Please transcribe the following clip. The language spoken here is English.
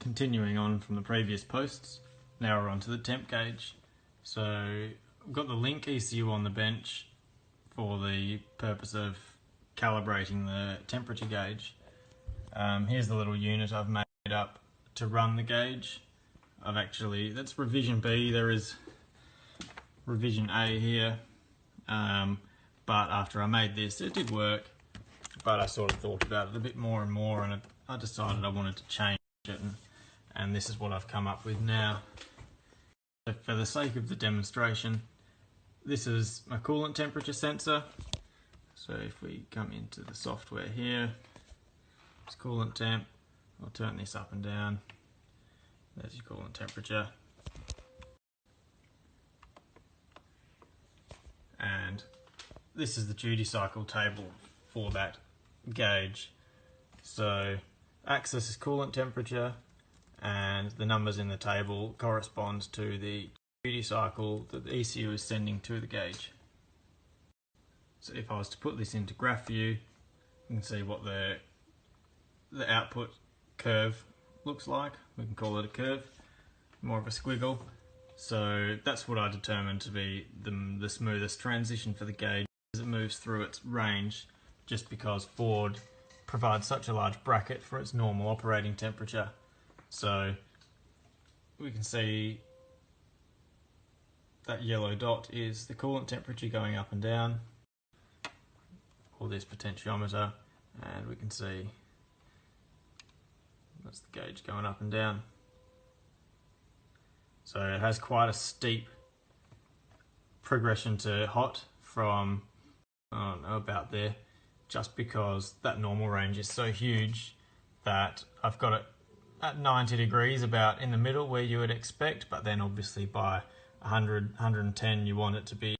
Continuing on from the previous posts, now we're on to the temp gauge. So I've got the Link ECU on the bench for the purpose of calibrating the temperature gauge. Here's the little unit I've made up to run the gauge. That's revision B, there is revision A here, but after I made this it did work, but I sort of thought about it a bit more and more, and I decided I wanted to change it, and this is what I've come up with now. So for the sake of the demonstration, this is my coolant temperature sensor. So if we come into the software here, it's coolant temp. I'll turn this up and down. There's your coolant temperature. And this is the duty cycle table for that gauge. So axis is coolant temperature, and the numbers in the table correspond to the duty cycle that the ECU is sending to the gauge. So if I was to put this into graph view, you can see what the output curve looks like. We can call it a curve, more of a squiggle. So that's what I determined to be the smoothest transition for the gauge as it moves through its range, just because Ford provides such a large bracket for its normal operating temperature. So we can see that yellow dot is the coolant temperature going up and down, or this potentiometer, and we can see that's the gauge going up and down. So it has quite a steep progression to hot from, I don't know, about there, just because that normal range is so huge that I've got it at 90 degrees, about in the middle where you would expect, but then obviously by 100, 110 you want it to be